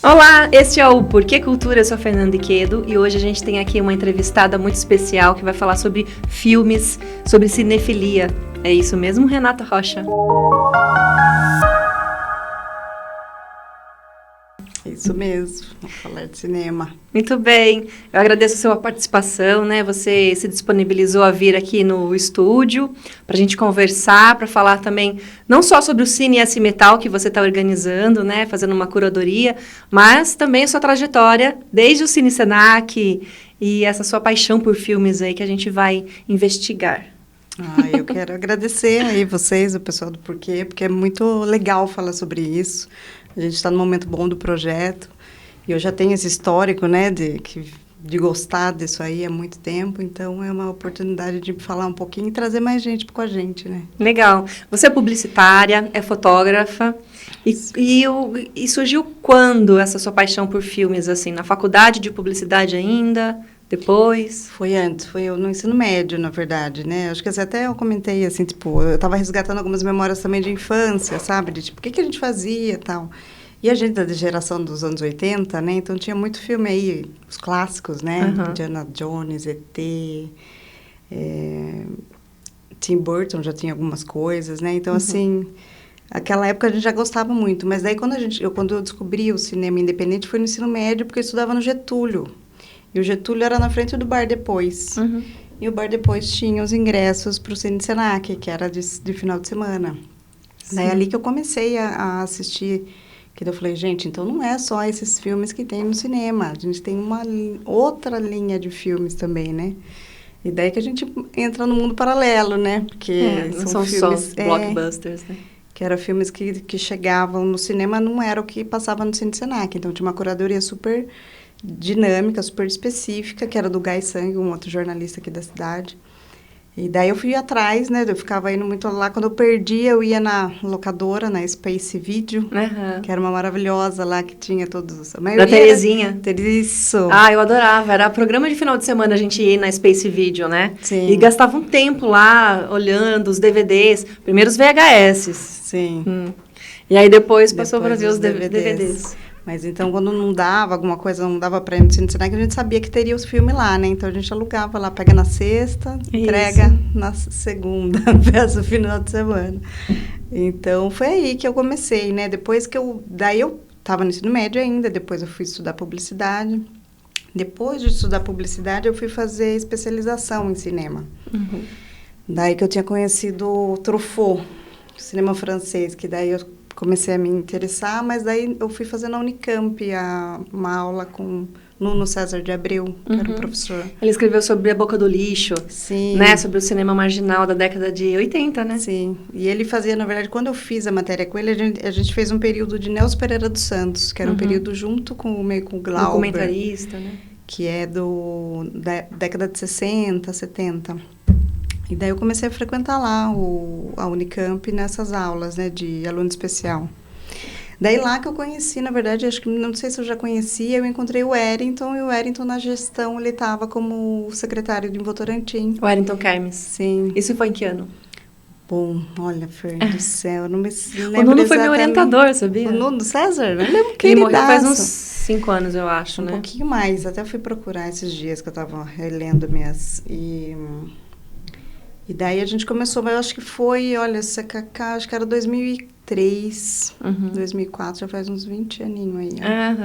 Olá, este é o Porquê Cultura, eu sou a Fernanda Iquedo e hoje a gente tem aqui uma entrevistada muito especial que vai falar sobre filmes, sobre cinefilia. É isso mesmo, Renata Rocha? Isso mesmo, vamos falar de cinema. Muito bem, eu agradeço a sua participação, né? Você se disponibilizou a vir aqui no estúdio para a gente conversar, para falar também não só sobre o Cine S Metal que você está organizando, né? Fazendo uma curadoria, mas também a sua trajetória desde o Cine Senac e essa sua paixão por filmes aí que a gente vai investigar. Eu quero agradecer aí vocês, o pessoal do Porquê, porque é muito legal falar sobre isso. A gente está num momento bom do projeto e eu já tenho esse histórico, né, de gostar disso aí há muito tempo, então é uma oportunidade de falar um pouquinho e trazer mais gente com a gente, né? Legal. Você é publicitária, é fotógrafa e surgiu quando essa sua paixão por filmes, assim, na faculdade de publicidade ainda? Depois? Foi antes, foi eu no ensino médio, na verdade, né? Acho que até eu comentei, assim, tipo, eu estava resgatando algumas memórias também de infância, sabe? De, tipo, o que a gente fazia e tal. E a gente é da geração dos anos 80, né? Então tinha muito filme aí, os clássicos, né? Uhum. Indiana Jones, E.T., Tim Burton já tinha algumas coisas, né? Então, assim, aquela época a gente já gostava muito. Mas daí, quando eu descobri o cinema independente, foi no ensino médio, porque eu estudava no Getúlio. E o Getúlio era na frente do Bar Depois. Uhum. E o Bar Depois tinha os ingressos para o Cine Senac, que era de final de semana. Sim. Daí ali que eu comecei a assistir, que eu falei, gente, então não é só esses filmes que tem no cinema, a gente tem uma outra linha de filmes também, né? E daí que a gente entra no mundo paralelo, né? Porque não são filmes, só blockbusters, né? Que eram filmes que chegavam no cinema, não era o que passava no Cine Senac. Então tinha uma curadoria super dinâmica, super específica, que era do Guy Sang, um outro jornalista aqui da cidade. E daí eu fui atrás, né? Eu ficava indo muito lá. Quando eu perdia, eu ia na locadora, na Space Video, que era uma maravilhosa lá, que tinha todos... Da Terezinha. Isso. Eu adorava. Era programa de final de semana, a gente ia na Space Video, né? Sim. E gastava um tempo lá, olhando os DVDs. Primeiro os VHS. Sim. E aí depois passou para ver os DVDs. Mas então, quando não dava, alguma coisa não dava para ir no Cine Senac, a gente sabia que teria os filmes lá, né? Então, a gente alugava lá, pega na sexta, entrega na segunda, peça o final de semana. Então, foi aí que eu comecei, né? Daí eu estava no ensino médio ainda, depois eu fui estudar publicidade. Depois de estudar publicidade, eu fui fazer especialização em cinema. Uhum. Daí que eu tinha conhecido o Truffaut, cinema francês, que daí eu comecei a me interessar, mas daí eu fui fazer na Unicamp uma aula com Nuno César de Abreu, que era um professor. Ele escreveu sobre A Boca do Lixo, sim, né? Sobre o cinema marginal da década de 80, né? Sim, e ele fazia, na verdade, quando eu fiz a matéria com ele, a gente fez um período de Nelson Pereira dos Santos, que era um período junto com o Glauber. Documentarista, né? Que é da década de 60, 70. E daí eu comecei a frequentar lá a Unicamp nessas aulas, né, de aluno especial. Daí lá que eu conheci, na verdade, acho que não sei se eu já conhecia, eu encontrei o Wellington, e o Wellington na gestão, ele estava como secretário de Votorantim. O Wellington Kermes. Sim. Isso foi em que ano? Bom, olha, Fer do céu, eu não me lembro. O Nuno foi meu orientador, sabia? O Nuno César? Eu lembro que ele morreu faz uns 5 anos, eu acho, né? Um pouquinho mais, até fui procurar esses dias que eu estava relendo minhas... E daí a gente começou, mas eu acho que foi, olha, CKK, acho que era 2003, 2004, já faz uns 20 aninhos aí.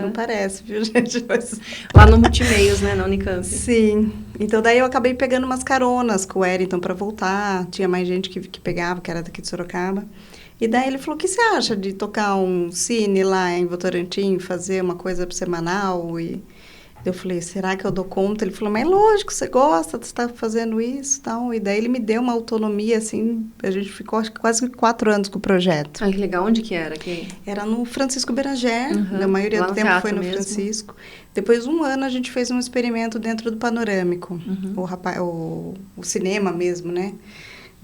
Não parece, viu, gente? Mas... Lá no Multimeios, né, na Unicamp. Sim. Então, daí eu acabei pegando umas caronas com o Wellington para voltar. Tinha mais gente que pegava, que era daqui de Sorocaba. E daí ele falou, o que você acha de tocar um cine lá em Votorantim, fazer uma coisa semanal e... Eu falei, será que eu dou conta? Ele falou, mas é lógico, você gosta, você está fazendo isso e tal. E daí ele me deu uma autonomia, assim, a gente ficou acho que quase 4 anos com o projeto. Que legal. Onde que era? Era no Francisco Beranger, a maioria do tempo foi no mesmo. Francisco. Depois de um ano a gente fez um experimento dentro do Panorâmico, o cinema mesmo, né?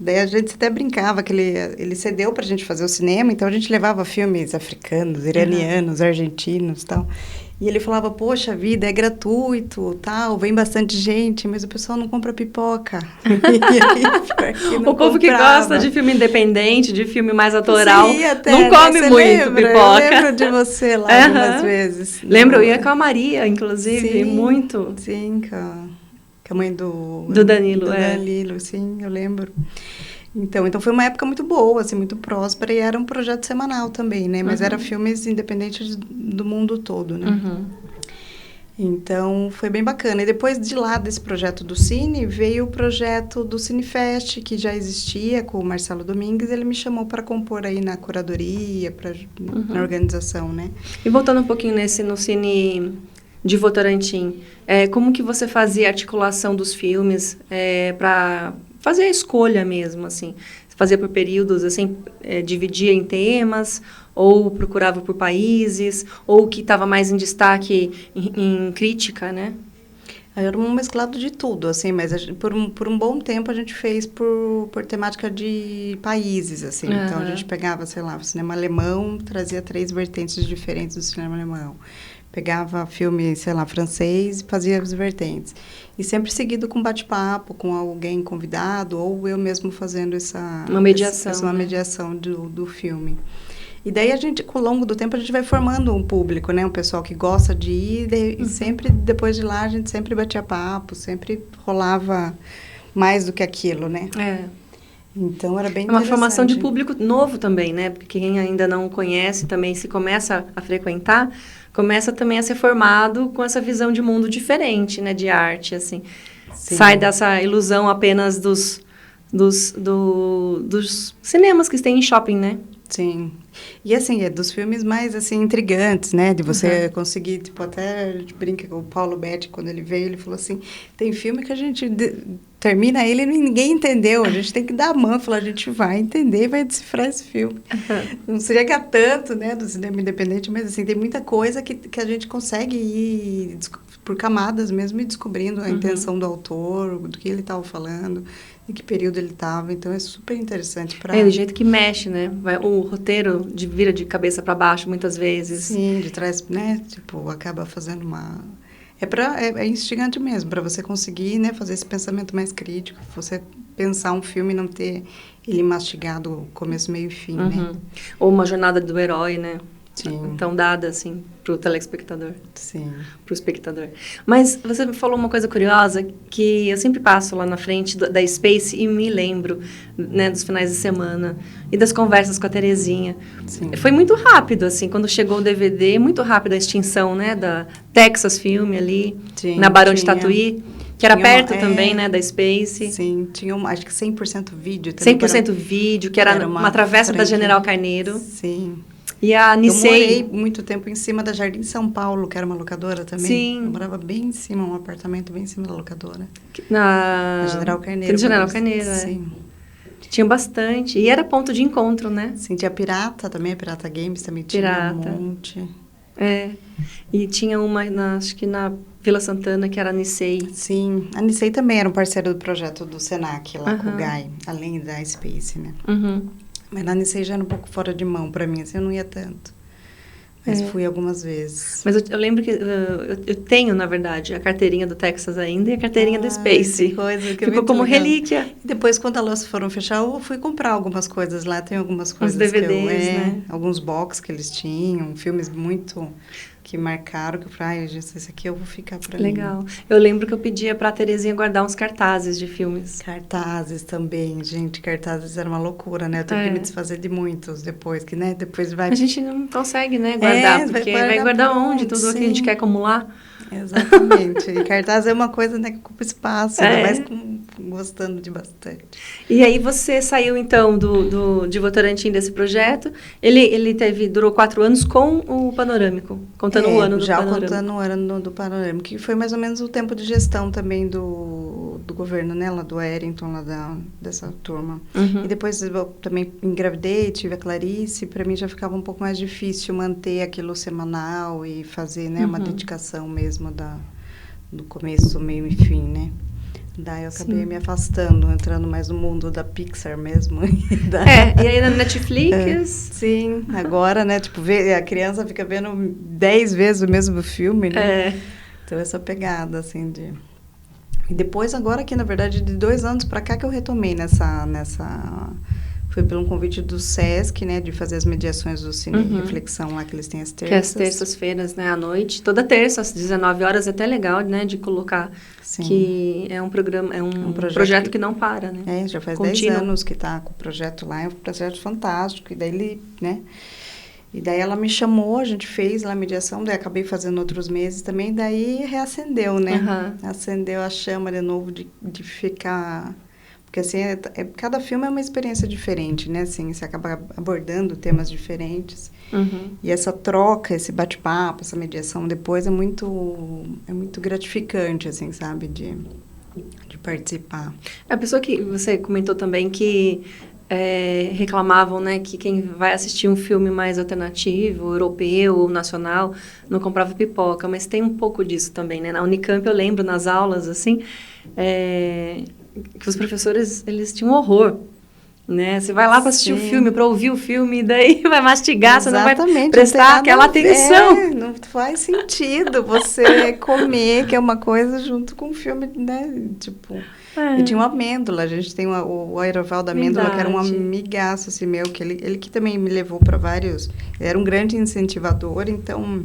Daí a gente até brincava que ele cedeu pra gente fazer o cinema, então a gente levava filmes africanos, iranianos, argentinos e tal. E ele falava, poxa vida, é gratuito, tal, vem bastante gente, mas o pessoal não compra pipoca. E aí, pior que não o povo que comprava. gosta de filme independente, de filme mais autoral, Sim, até, não come né? Você muito lembra? pipoca. Eu lembro de você lá algumas vezes. Lembro, eu ia com a Maria, inclusive, Sim, muito. Sim, com a mãe do Danilo, Danilo, sim, eu lembro. Então foi uma época muito boa, assim, muito próspera, e era um projeto semanal também, né? Mas era filmes independentes do mundo todo, né? Então, foi bem bacana. E depois de lá, desse projeto do Cine, veio o projeto do Cinefest, que já existia com o Marcelo Domingues. Ele me chamou para compor aí na curadoria, na organização, né? E voltando um pouquinho no Cine de Votorantim, como que você fazia a articulação dos filmes para fazer a escolha mesmo, assim? Você fazia por períodos, assim, dividia em temas, ou procurava por países, ou o que estava mais em destaque em crítica, né? Era um mesclado de tudo, assim, mas por um bom tempo a gente fez por temática de países, assim. Então, a gente pegava, sei lá, o cinema alemão, trazia 3 vertentes diferentes do cinema alemão. Pegava filme, sei lá, francês e fazia as vertentes. E sempre seguido com bate-papo, com alguém convidado, ou eu mesmo fazendo uma mediação, uma mediação do filme. E daí a gente, ao longo do tempo, a gente vai formando um público, né? Um pessoal que gosta de ir, e sempre, depois de lá, a gente sempre batia papo, sempre rolava mais do que aquilo, né? Então, era bem interessante. É uma formação de público novo também, né? Porque quem ainda não conhece também, se começa a frequentar, começa também a ser formado com essa visão de mundo diferente, né? De arte, assim. Sim. Sai dessa ilusão apenas dos cinemas que tem em shopping, né? Sim. E, assim, dos filmes mais, assim, intrigantes, né? De você conseguir, tipo, até a gente brinca com o Paulo Betti, quando ele veio, ele falou assim, tem filme que a gente termina ele e ninguém entendeu, a gente tem que dar a mão, falar, a gente vai entender e vai decifrar esse filme. Não chega tanto, né, do cinema independente, mas, assim, tem muita coisa que a gente consegue ir por camadas mesmo e descobrindo a intenção do autor, do que ele estava falando, em que período ele estava. Então, é super interessante para... do jeito que mexe, né? O roteiro vira de cabeça para baixo, muitas vezes. Sim, de trás, né? Tipo, acaba fazendo uma... É instigante mesmo, para você conseguir, né, fazer esse pensamento mais crítico, você pensar um filme e não ter ele mastigado começo, meio e fim, né? Ou uma jornada do herói, né? Sim. Tão dada, assim, pro telespectador. Sim. Pro espectador. Mas você me falou uma coisa curiosa, que eu sempre passo lá na frente da Space e me lembro, né, dos finais de semana e das conversas com a Terezinha. Sim. Foi muito rápido, assim, quando chegou o DVD, muito rápido a extinção, né, da Texas Film ali, sim, na Barão de Tatuí. Que era perto também, né, da Space. Sim, tinha acho que 100% vídeo. Também, 100% vídeo, que era uma travessa da General Carneiro. Sim. E a Nicei... Eu morei muito tempo em cima da Jardim São Paulo, que era uma locadora também. Sim. Eu morava bem em cima, um apartamento bem em cima da locadora. Na General Carneiro. General Carneiro, sim. Tinha bastante. E era ponto de encontro, né? Sim, tinha Pirata também, a Pirata Games também tinha um monte. E tinha uma, acho que na Vila Santana, que era a Nicei. Sim, a Nicei também era um parceiro do projeto do Senac, lá com o Guy, além da Space, né? Mas na Nicei já era um pouco fora de mão para mim, assim, eu não ia tanto. Mas fui algumas vezes. Mas eu lembro que eu tenho, na verdade, a carteirinha do Texas ainda e a carteirinha do Space. Que coisa, que ficou como relíquia. E depois, quando elas foram fechar, eu fui comprar algumas coisas lá. Tem algumas coisas os DVDs, né? Alguns box que eles tinham, filmes muito... que marcaram, que eu falei, esse aqui eu vou ficar pra mim. Legal. Eu lembro que eu pedia pra Terezinha guardar uns cartazes de filmes. Cartazes também, gente. Cartazes era uma loucura, né? Eu tenho que me desfazer de muitos depois, que, né? Depois vai... A gente não consegue, né, guardar, porque vai guardar onde? Tudo o que a gente quer acumular. Exatamente. E cartaz é uma coisa, né, que ocupa espaço, ainda mais gostando de bastante. E aí você saiu, então, de Votorantim desse projeto. Ele durou 4 anos com o Panorâmico, contando o ano do Panorâmico. Já contando o ano do Panorâmico, que foi mais ou menos o tempo de gestão também do governo, né, lá do Wellington, lá dessa turma. E depois eu também engravidei, tive a Clarice, para mim já ficava um pouco mais difícil manter aquilo semanal e fazer, né, uma dedicação mesmo do começo, meio e fim, né. Daí eu acabei Sim. me afastando, entrando mais no mundo da Pixar mesmo. E aí na Netflix... Sim, agora, né, tipo, a criança fica vendo 10 vezes o mesmo filme, né? Então, essa pegada, assim, de... E depois, agora que, na verdade, de 2 anos pra cá que eu retomei nessa... Foi pelo convite do Sesc, né, de fazer as mediações do Cine Reflexão lá, que eles têm as terças. Que é as terças-feiras, né, à noite. Toda terça, às 19 horas, é até legal, né, de colocar. Sim. Que é um programa, é um projeto que não para, né? Já faz Contínuo. 10 anos que tá com o projeto lá, é um projeto fantástico. E daí ele, né... E daí ela me chamou, a gente fez lá a mediação, daí acabei fazendo outros meses também, daí reacendeu, né? Acendeu a chama de novo de ficar... Porque, assim, cada filme é uma experiência diferente, né? Assim, você acaba abordando temas diferentes. E essa troca, esse bate-papo, essa mediação depois é muito gratificante, assim, sabe? De participar. A pessoa que você comentou também que reclamavam, né, que quem vai assistir um filme mais alternativo, europeu ou nacional, não comprava pipoca, mas tem um pouco disso também, né? Na Unicamp eu lembro, nas aulas, assim, que os professores, eles tinham horror, né? Você vai lá para assistir o filme, para ouvir o filme, e daí vai mastigar, Exatamente, você não vai prestar aquela atenção. Não faz sentido você comer, que é uma coisa, junto com o filme, né? Tipo... E tinha uma amêndola, a gente tem o Aeroval da Amêndola, que era um amigaço assim, meu, que ele que também me levou para vários... Ele era um grande incentivador, então...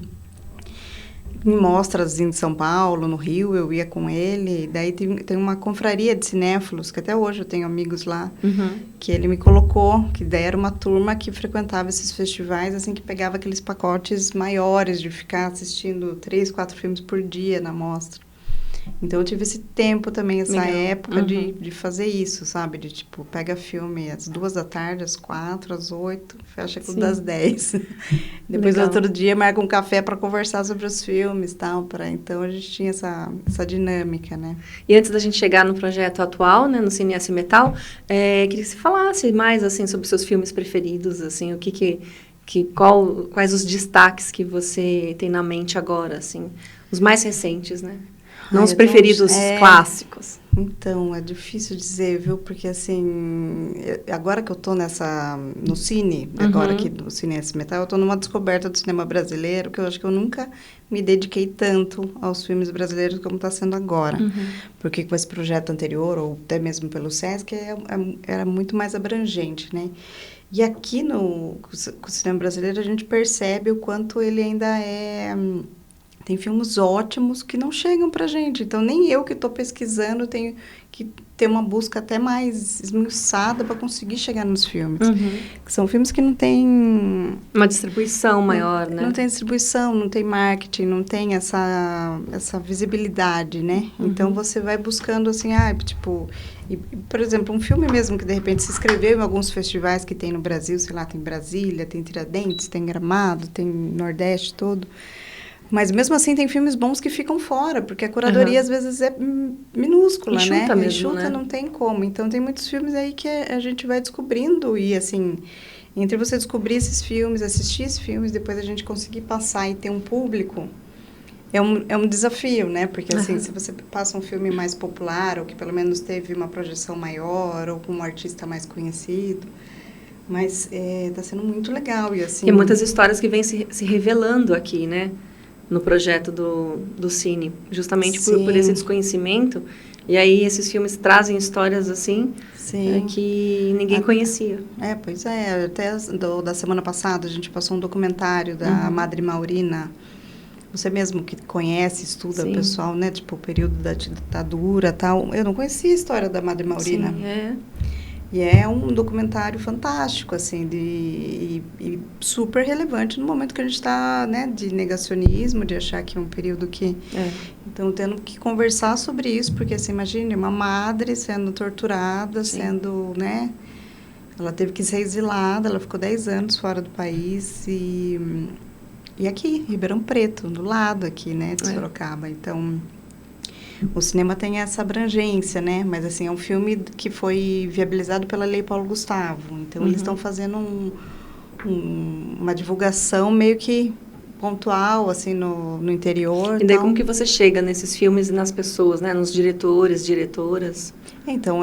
Em mostras em São Paulo, no Rio, eu ia com ele. Daí tem uma confraria de cinéfilos, que até hoje eu tenho amigos lá, que ele me colocou, que daí era uma turma que frequentava esses festivais, assim, que pegava aqueles pacotes maiores de ficar assistindo 3, 4 filmes por dia na mostra. Então, eu tive esse tempo também, essa época de fazer isso, sabe? De, tipo, pega filme às 2 da tarde, às 4, às 8, fecha tudo às 10. Depois, no outro dia, marca um café para conversar sobre os filmes e tal. Então, a gente tinha essa dinâmica, né? E antes da gente chegar no projeto atual, né, no Cine S Metal, queria que você falasse mais, assim, sobre seus filmes preferidos, assim, quais os destaques que você tem na mente agora, assim, os mais recentes, né? Não os preferidos clássicos. Então, é difícil dizer, viu? Porque, assim, agora que eu tô no cine, agora aqui do Cine S Metal, eu tô numa descoberta do cinema brasileiro, que eu acho que eu nunca me dediquei tanto aos filmes brasileiros como está sendo agora. Porque com esse projeto anterior, ou até mesmo pelo Sesc, era muito mais abrangente, né? E aqui com o cinema brasileiro, a gente percebe o quanto ele ainda tem filmes ótimos que não chegam pra gente. Então, nem eu que estou pesquisando tenho que ter uma busca até mais esmiuçada para conseguir chegar nos filmes. Que são filmes que não têm... Uma distribuição maior, né? Não tem distribuição, não tem marketing, não tem essa visibilidade, né? Então, você vai buscando, assim, tipo... por exemplo, um filme mesmo que, de repente, se inscreveu em alguns festivais que tem no Brasil, sei lá, tem Brasília, tem Tiradentes, tem Gramado, tem Nordeste todo... Mas, mesmo assim, tem filmes bons que ficam fora, porque a curadoria, às vezes, é minúscula, né? Enxuta, né? Não tem como. Então, tem muitos filmes aí que a gente vai descobrindo. E, assim, entre você descobrir esses filmes, assistir esses filmes, depois a gente conseguir passar e ter um público, é um desafio, né? Porque, assim, se você passa um filme mais popular, ou que pelo menos teve uma projeção maior, ou com um artista mais conhecido... Mas está sendo muito legal. E, assim... Tem muitas histórias que vêm se revelando aqui, né? No projeto do Cine, justamente por esse desconhecimento. E aí esses filmes trazem histórias assim que ninguém conhecia. Pois é. Até da semana passada a gente passou um documentário da Madre Maurina. Você mesmo que conhece, estuda o pessoal, né? Tipo, o período da ditadura e tal. Eu não conhecia a história da Madre Maurina. E é um documentário fantástico, assim, e super relevante no momento que a gente está, né, de negacionismo, de achar que é um período que... Então, tendo que conversar sobre isso, porque, assim, imagine, uma madre sendo torturada, sendo, né... Ela teve que ser exilada, ela ficou 10 anos fora do país, e aqui, Ribeirão Preto, do lado aqui, né, de Sorocaba. Então... O cinema tem essa abrangência, né? Mas, assim, é um filme que foi viabilizado pela Lei Paulo Gustavo. Então, eles estão fazendo uma divulgação meio que pontual, assim, no interior. E daí como que você chega nesses filmes e nas pessoas, né? Nos diretores, diretoras? Então,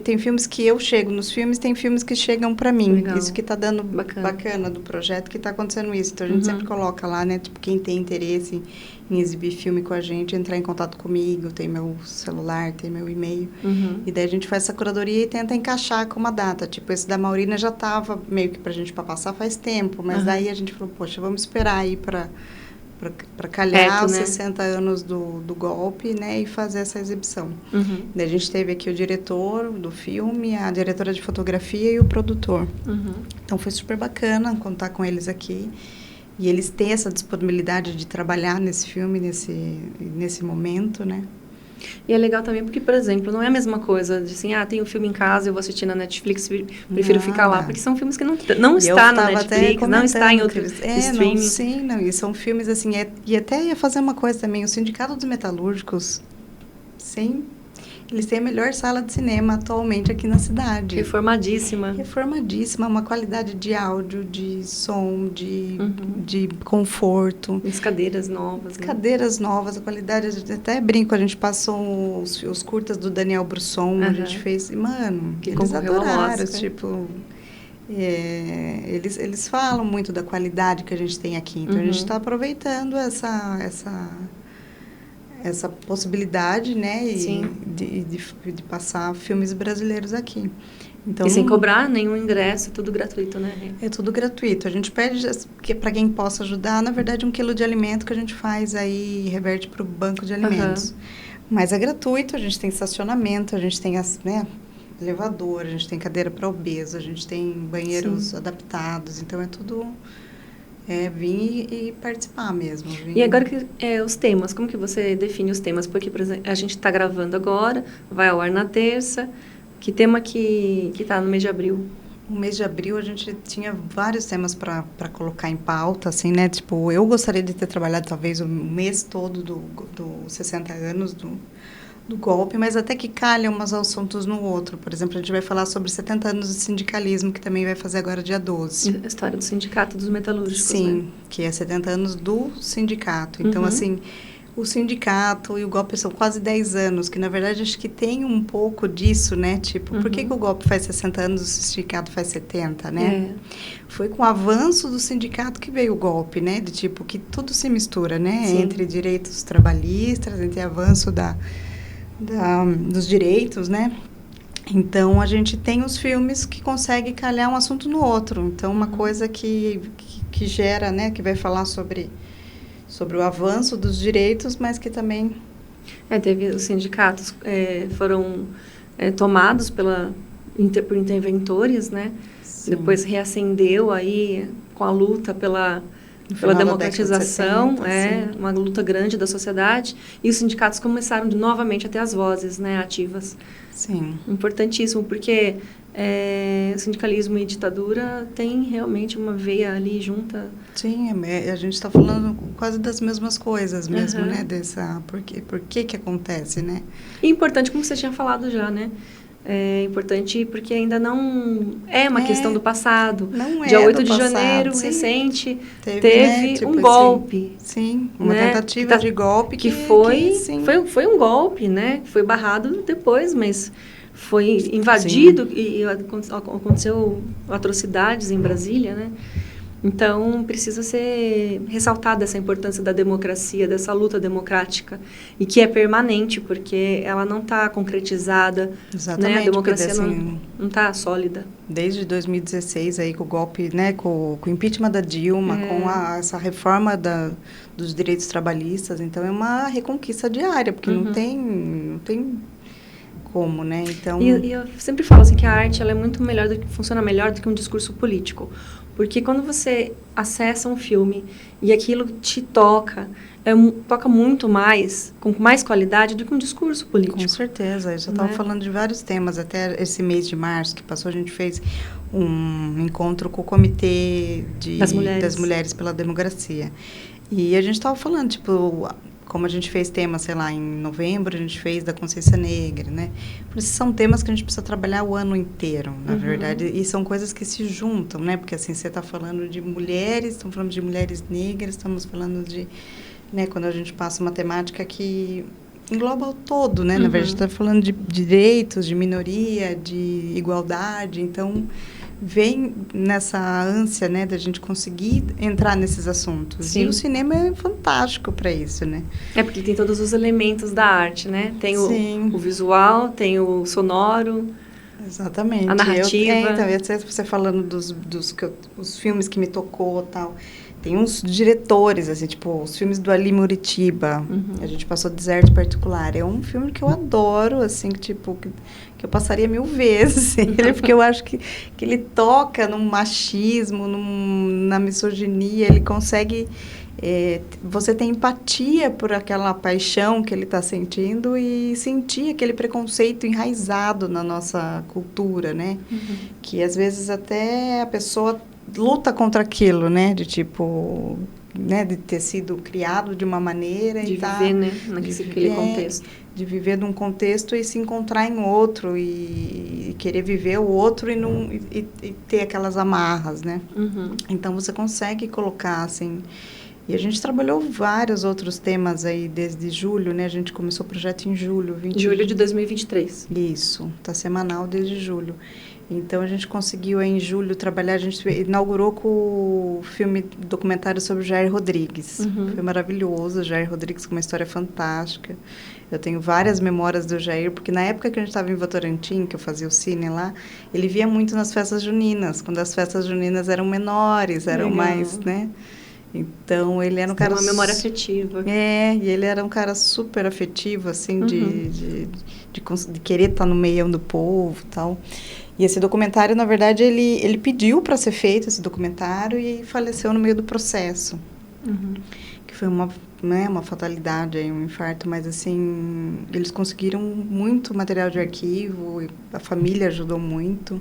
tem filmes que eu chego nos filmes, tem filmes que chegam para mim. Legal. Isso que está dando Bacana. bacana do projeto, que está acontecendo isso. Então, a gente sempre coloca lá, né? Tipo, quem tem interesse em exibir filme com a gente, entrar em contato comigo, tem meu celular, tem meu e-mail. E daí a gente faz essa curadoria e tenta encaixar com uma data. Tipo, esse da Maurina já estava meio que pra gente passar faz tempo, mas daí a gente falou, poxa, vamos esperar aí para calhar os 60 anos do golpe, né, e fazer essa exibição. Daí a gente teve aqui o diretor do filme, a diretora de fotografia e o produtor. Então foi super bacana contar com eles aqui. E eles têm essa disponibilidade de trabalhar nesse filme, nesse momento, né? E é legal também porque, por exemplo, não é a mesma coisa de assim, tem um filme em casa, eu vou assistir na Netflix, prefiro ficar lá. Porque são filmes que não está na Netflix, não está em outro streaming. E são filmes assim, e até ia fazer uma coisa também, o Sindicato dos Metalúrgicos, eles têm a melhor sala de cinema atualmente aqui na cidade. Reformadíssima, uma qualidade de áudio, de som, de conforto. As cadeiras novas. Cadeiras novas, a qualidade, até brinco, a gente passou os curtas do Daniel Brusson, a gente fez, e, mano, que eles adoraram, tipo... eles falam muito da qualidade que a gente tem aqui, então a gente está aproveitando essa possibilidade, né, de passar filmes brasileiros aqui. Então, e sem cobrar nenhum ingresso, é tudo gratuito, né? É tudo gratuito. A gente pede que para quem possa ajudar, na verdade, 1 quilo de alimento que a gente faz aí e reverte para o banco de alimentos. Mas é gratuito, a gente tem estacionamento, a gente tem elevador, a gente tem cadeira para obeso, a gente tem banheiros adaptados, então é tudo... vir e participar mesmo. E agora os temas, como que você define os temas? Porque, por exemplo, a gente está gravando agora, vai ao ar na terça. Que tema que está no mês de abril? No mês de abril, a gente tinha vários temas para colocar em pauta, assim, né? Tipo, eu gostaria de ter trabalhado talvez o mês todo dos 60 anos do golpe, mas até que calham uns assuntos no outro. Por exemplo, a gente vai falar sobre 70 anos de sindicalismo, que também vai fazer agora dia 12. A história do Sindicato dos Metalúrgicos, Sim, né? Que é 70 anos do sindicato. Então, assim, o sindicato e o golpe são quase 10 anos, que na verdade acho que tem um pouco disso, né? Tipo, por que o golpe faz 60 anos e o sindicato faz 70, né? Foi com o avanço do sindicato que veio o golpe, né? De tipo, que tudo se mistura, né? Entre direitos trabalhistas, entre avanço dos direitos, né? Então, a gente tem os filmes que conseguem calhar um assunto no outro. Então, uma coisa que gera, né? Que vai falar sobre o avanço dos direitos, mas que também... Teve os sindicatos foram tomados por interventores, né? Sim. Depois reacendeu aí com a luta pela democratização, 70, uma luta grande da sociedade, e os sindicatos começaram novamente a ter as vozes, né, ativas. Sim. Importantíssimo, porque sindicalismo e ditadura tem realmente uma veia ali junta. Sim, a gente está falando quase das mesmas coisas mesmo, né, por que acontece, né? E importante, como você tinha falado já, né? É importante porque ainda não é uma questão do passado. Não é Dia 8 do de passado, janeiro, sim. recente, teve né, tipo um golpe. Sim, uma tentativa de golpe que foi um golpe, né? Foi barrado depois, mas foi invadido e aconteceu atrocidades em Brasília, né? Então, precisa ser ressaltada essa importância da democracia, dessa luta democrática, e que é permanente, porque ela não está concretizada. Exatamente. Né? A democracia não está sólida. Desde 2016, aí, com o golpe, né, com o impeachment da Dilma, com essa reforma dos direitos trabalhistas, então é uma reconquista diária, porque não tem como, né? Então... E eu sempre falo assim que a arte ela é muito melhor funciona melhor do que um discurso político. Porque quando você acessa um filme e aquilo te toca muito mais, com mais qualidade do que um discurso político. Com certeza. Eu já estava falando de vários temas. Até esse mês de março que passou, a gente fez um encontro com o Comitê das Mulheres pela Democracia. E a gente estava falando, tipo... como a gente fez tema, sei lá, em novembro, a gente fez da consciência negra, né? Por isso são temas que a gente precisa trabalhar o ano inteiro, na verdade. E são coisas que se juntam, né? Porque, assim, você está falando de mulheres, estamos falando de mulheres negras, estamos falando de... Né, quando a gente passa uma temática que engloba o todo, né? Na verdade, a gente está falando de direitos, de minoria, de igualdade. Então, vem nessa ânsia, né, da gente conseguir entrar nesses assuntos. Sim. E o cinema é fantástico para isso, né? É porque tem todos os elementos da arte, né? Tem o visual, tem o sonoro. Exatamente. A narrativa. Então, você falando os filmes que me tocou e tal. Tem uns diretores, assim, tipo, os filmes do Ali Muritiba. A gente passou Deserto Particular. É um filme que eu adoro, assim, que eu passaria 1000 vezes. Porque eu acho que ele toca num machismo, na misoginia. Ele consegue... você tem empatia por aquela paixão que ele está sentindo e sentir aquele preconceito enraizado na nossa cultura, né? Que, às vezes, até a pessoa... luta contra aquilo, né? De tipo, né? De ter sido criado de uma maneira de e viver, né? Naquele contexto. De viver num contexto e se encontrar em outro e querer viver o outro e ter aquelas amarras, né? Então, você consegue colocar, assim... E a gente trabalhou vários outros temas aí desde julho, né? A gente começou o projeto em julho. Julho de 2023. Isso, tá semanal desde julho. Então, a gente conseguiu aí, em julho trabalhar, a gente inaugurou com o filme documentário sobre o Jair Rodrigues. Foi maravilhoso, o Jair Rodrigues com uma história fantástica. Eu tenho várias memórias do Jair, porque na época que a gente estava em Votorantim, que eu fazia o cine lá, ele via muito nas festas juninas, quando as festas juninas eram menores, eram mais, né? Então, ele era um cara... uma memória afetiva. E ele era um cara super afetivo, assim, de querer estar no meião do povo e tal. E esse documentário, na verdade, ele pediu para ser feito, esse documentário, e faleceu no meio do processo. Que foi uma fatalidade, aí, um infarto, mas, assim, eles conseguiram muito material de arquivo, e a família ajudou muito.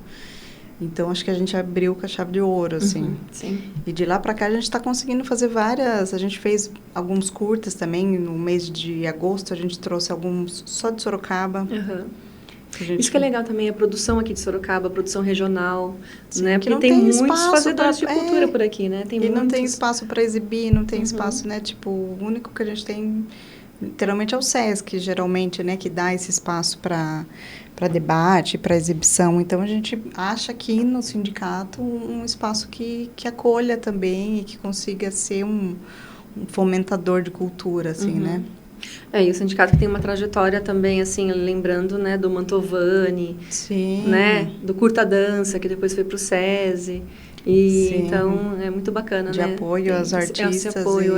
Então, acho que a gente abriu com a chave de ouro, assim. Sim. E de lá para cá, a gente está conseguindo fazer várias... A gente fez alguns curtas também. No mês de agosto, a gente trouxe alguns só de Sorocaba. Isso que é legal também, a produção aqui de Sorocaba, a produção regional, sim, né? Porque tem muitos fazedores de cultura por aqui, né? Não tem espaço para exibir, não tem espaço, né? Tipo, o único que a gente tem, literalmente, é o SESC, geralmente, né? Que dá esse espaço para debate, para exibição. Então, a gente acha aqui no sindicato um espaço que acolha também e que consiga ser um fomentador de cultura, assim, né? E o sindicato tem uma trajetória também, assim, lembrando, né, do Mantovani, sim, né, do Curta Dança, que depois foi para o SESI. E, sim, então, é muito bacana, de né? apoio aos artistas. Esse apoio,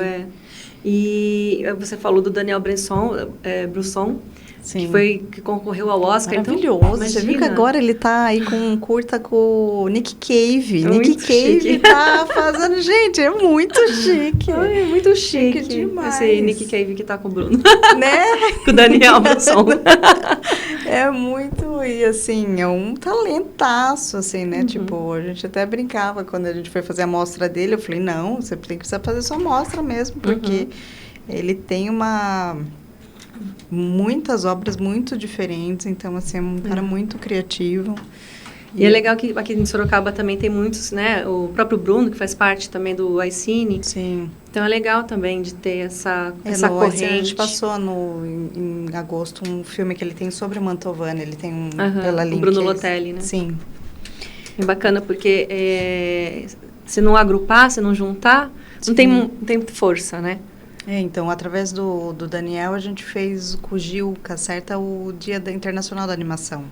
E você falou do Daniel Brusson, sim, que concorreu ao Oscar. Maravilhoso. Então, você viu que agora ele tá aí com um curta com o Nick Cave. Nick Cave tá fazendo... Gente, é muito chique. É muito chique demais. Esse Nick Cave que tá com o Bruno. Né? Com o Daniel Brusson. É muito... E, assim, é um talentaço, assim, né? Tipo, a gente até brincava quando a gente foi fazer a mostra dele. Eu falei, não, você precisa fazer sua mostra mesmo, porque ele tem muitas obras muito diferentes, então, assim, é um cara muito criativo. E é legal que aqui em Sorocaba também tem muitos, né? O próprio Bruno, que faz parte também do iCine. Sim. Então, é legal também de ter essa corrente. A gente passou em agosto um filme que ele tem sobre o Mantovani. Ele tem pela Link. O Bruno Lotelli, né? Sim. É bacana porque se não agrupar, se não juntar, não tem força, né? Então, através do Daniel, a gente fez com o Gil Caserta o Dia Internacional da Animação.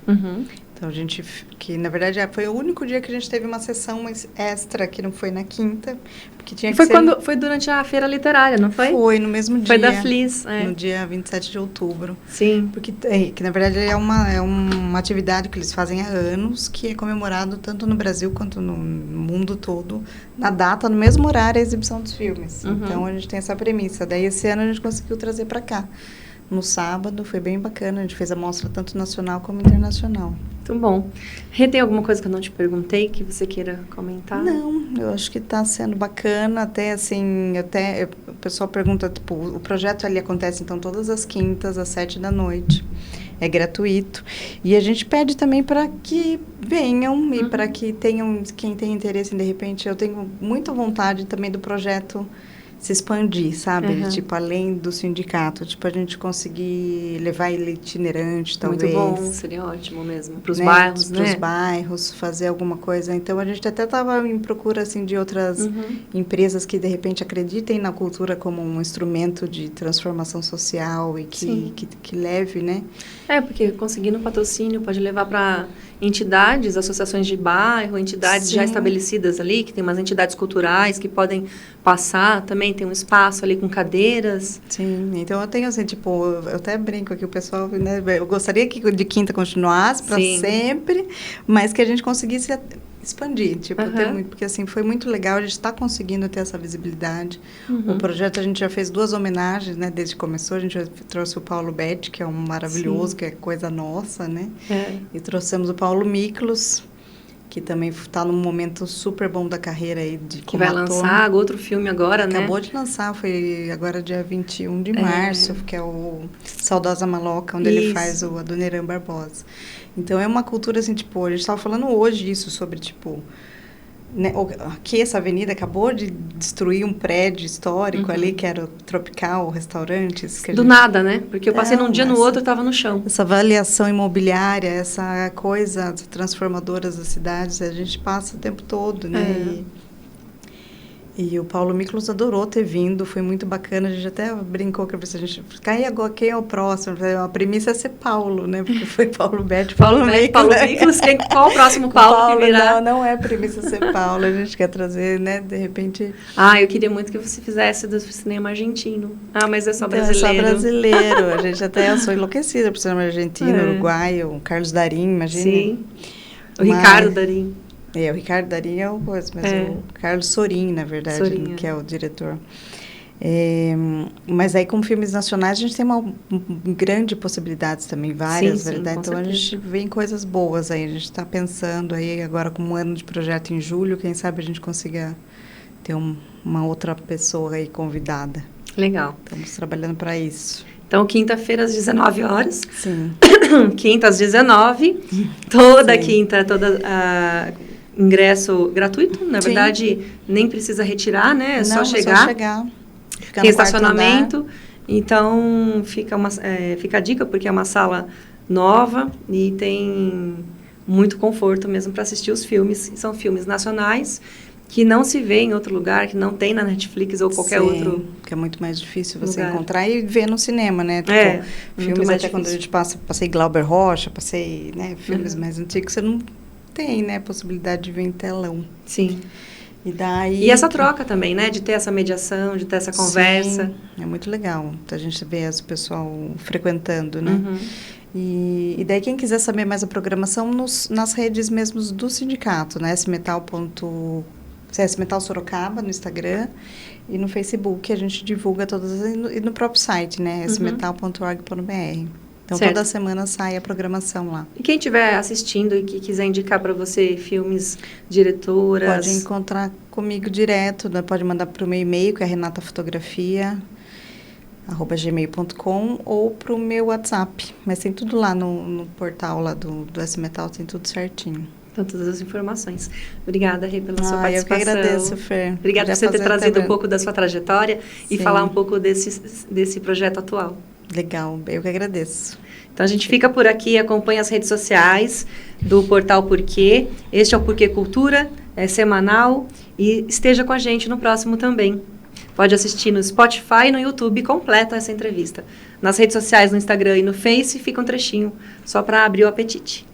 Então, a gente... Que, na verdade, foi o único dia que a gente teve uma sessão extra, que não foi na quinta, porque tinha que ser... Foi durante a feira literária, não foi? Foi, no mesmo dia. Foi da Flis, no dia 27 de outubro. Sim. Porque, que na verdade, é uma atividade que eles fazem há anos, que é comemorado tanto no Brasil quanto no mundo todo, na data, no mesmo horário, a exibição dos filmes. Então, a gente tem essa premissa. Daí, esse ano, a gente conseguiu trazer para cá. No sábado, foi bem bacana. A gente fez a mostra tanto nacional como internacional. Muito bom. Rê, tem alguma coisa que eu não te perguntei que você queira comentar? Não, eu acho que está sendo bacana, até assim, o pessoal pergunta, tipo, o projeto ali acontece então todas as quintas, às 7 da noite, é gratuito, e a gente pede também para que venham e para que tenham, quem tem interesse, de repente, eu tenho muita vontade também do projeto se expandir, sabe? Tipo, além do sindicato, tipo, a gente conseguir levar ele itinerante, talvez. Muito bom, seria ótimo mesmo. Para os bairros, né? Para os bairros, fazer alguma coisa. Então, a gente até estava em procura, assim, de outras empresas que, de repente, acreditem na cultura como um instrumento de transformação social e que leve, né? Porque conseguindo patrocínio pode levar para entidades, associações de bairro, entidades já estabelecidas ali, que tem umas entidades culturais que podem passar também, tem um espaço ali com cadeiras. Sim, então eu tenho assim, tipo, eu até brinco aqui, o pessoal, né, eu gostaria que de quinta continuasse para sempre, mas que a gente conseguisse expandir, tipo, ter muito, porque assim, foi muito legal, a gente está conseguindo ter essa visibilidade. O projeto, a gente já fez 2 homenagens, né, desde que começou, a gente já trouxe o Paulo Betti, que é um maravilhoso, que é coisa nossa, né, e trouxemos o Paulo Miklos, que também está num momento super bom da carreira aí. Que vai lançar outro filme agora, né? Acabou de lançar, foi agora dia 21 de março, que é o Saudosa Maloca, onde ele faz o Adoniran Barbosa. Então, é uma cultura, assim, tipo, a gente estava falando hoje isso, sobre, tipo, né, aqui essa avenida acabou de destruir um prédio histórico ali, que era o Tropical, restaurantes. Do nada, né? Porque eu passei num dia, no outro, estava no chão. Essa avaliação imobiliária, essa coisa transformadora das cidades, a gente passa o tempo todo, né? E o Paulo Miklos adorou ter vindo, foi muito bacana, a gente até brincou que a gente cai agora, quem é o próximo? A premissa é ser Paulo, né? Porque foi Paulo Betti, Paulo Miklos. Qual o próximo Paulo que virá? Não é premissa ser Paulo, a gente quer trazer, né, de repente... eu queria muito que você fizesse do cinema argentino. Mas é só brasileiro. É só brasileiro, a gente até, eu sou enlouquecida por cinema argentino, uruguaio, o Carlos Darín, imagina. Sim, o Ricardo Darín. O Ricardo Darín é o coisa, mas o Carlos Sorin, na verdade, que é o diretor. Mas aí, com filmes nacionais, a gente tem uma grande possibilidades também, várias variedades. Então, a gente vê coisas boas aí. A gente está pensando aí, agora com um ano de projeto em julho, quem sabe a gente consiga ter uma outra pessoa aí convidada. Legal. Estamos trabalhando para isso. Então, quinta-feira, às 19 horas. Sim. Quinta, às 19. Toda quinta, ingresso gratuito. Na verdade, nem precisa retirar, né? É só chegar. Só chegar. Tem estacionamento. Então, fica a dica, porque é uma sala nova e tem muito conforto mesmo para assistir os filmes. São filmes nacionais que não se vê em outro lugar, que não tem na Netflix ou qualquer outro. Que é muito mais difícil você encontrar e ver no cinema, né? Tipo, filmes até quando a gente passei Glauber Rocha, passei, né, filmes mais antigos, você não tem, né, possibilidade de ver em telão. Sim. E essa troca também, né, de ter essa mediação, de ter essa conversa. Sim, é muito legal a gente ver o pessoal frequentando, né? E daí, quem quiser saber mais a programação, nas redes mesmo do sindicato, né? CS-Metal Sorocaba, no Instagram, e no Facebook a gente divulga todas, e no próprio site, né? smetal.org.br. Então, toda semana sai a programação lá. E quem estiver assistindo e que quiser indicar para você filmes, diretoras... Pode encontrar comigo direto, né? Pode mandar para o meu e-mail, que é renatafotografia@gmail.com, ou para o meu WhatsApp. Mas tem tudo lá no portal lá do S-Metal, tem tudo certinho. Então, todas as informações. Obrigada, Rê, pela sua participação. Eu que agradeço, Fer. Obrigada por você ter trazido um pouco da sua trajetória e falar um pouco desse projeto atual. Legal, eu que agradeço. Então, a gente fica por aqui, acompanha as redes sociais do Portal Porquê. Este é o Porquê Cultura, é semanal, e esteja com a gente no próximo também. Pode assistir no Spotify e no YouTube completa essa entrevista. Nas redes sociais, no Instagram e no Face, fica um trechinho, só para abrir o apetite.